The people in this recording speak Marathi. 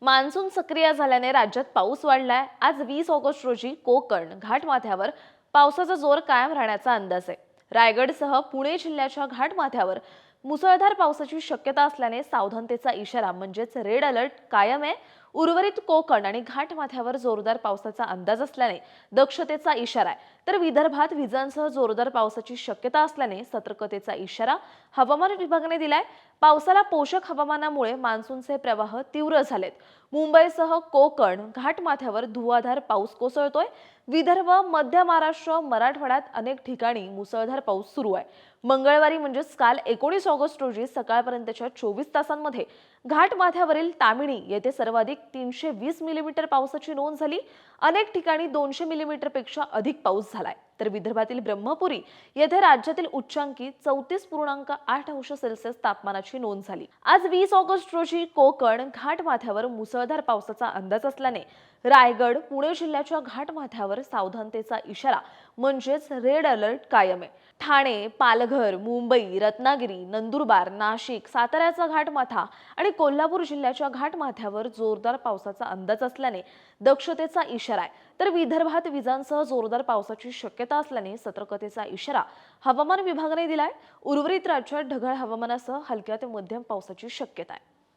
मान्सून सक्रिय झाल्याने राज्यात पाऊस वाढलाय। आज 20 ऑगस्ट रोजी कोकण घाटमाथ्यावर पावसाचा जोर कायम राहण्याचा अंदाज आहे। रायगडसह पुणे जिल्ह्याच्या घाटमाथ्यावर मुसळधार पावसाची शक्यता असल्याने सावधानतेचा इशारा म्हणजेच रेड अलर्ट कायम आहे। उर्वरित कोकण आणि घाटमाथ्यावर जोरदार पावसाचा अंदाज असल्याने दक्षतेचा इशारा आहे, तर विदर्भात विजांसह जोरदार पावसाची शक्यता असल्याने सतर्कतेचा इशारा हवामान विभागाने दिलाय। पावसाला पोषक हवामानामुळे मान्सूनचे प्रवाह तीव्र झालेत। मुंबईसह कोकण घाटमाथ्यावर धुवाधार पाऊस कोसळतोय। विदर्भ, मध्य महाराष्ट्र, मराठवाड्यात अनेक ठिकाणी मुसळधार पाऊस सुरू आहे। मंगळवारी म्हणजेच काल 19 ऑगस्ट रोजी सकाळपर्यंतच्या 24 तासांमध्ये घाटमाथ्यावरील तामिणी येथे सर्वाधिक 320 मिलीमीटर पावसाची नोंद झाली। अनेक ठिकाणी 200 मिलीमीटर पेक्षा अधिक पाऊस झालाय, तर विदर्भातील ब्रह्मपुरी येथे राज्यातील उच्चांकी 34.8 अंश सेल्सिअस तापमानाची नोंद झाली। आज 20 ऑगस्ट रोजी कोकण घाटमाथ्यावर मुसळधार पावसाचा अंदाज असल्याने रायगड, पुणे जिल्ह्याच्या घाटमाथ्यावर सावधानतेचा इशारा म्हणजेच रेड अलर्ट कायम आहे। ठाणे, पालघर, मुंबई, रत्नागिरी, नंदुरबार, नाशिक, साताऱ्याचा घाटमाथा आणि कोल्हापूर जिल्ह्याच्या घाटमाथ्यावर जोरदार पावसाचा अंदाज असल्याने दक्षतेचा इशारा आहे, तर विदर्भात विजांसह जोरदार पावसाची शक्यता असल्याने सतर्कतेचा इशारा हवामान विभागाने दिलाय। उर्वरित राज्यात ढगाळ हवामानासह हलक्या ते मध्यम पावसाची शक्यता आहे।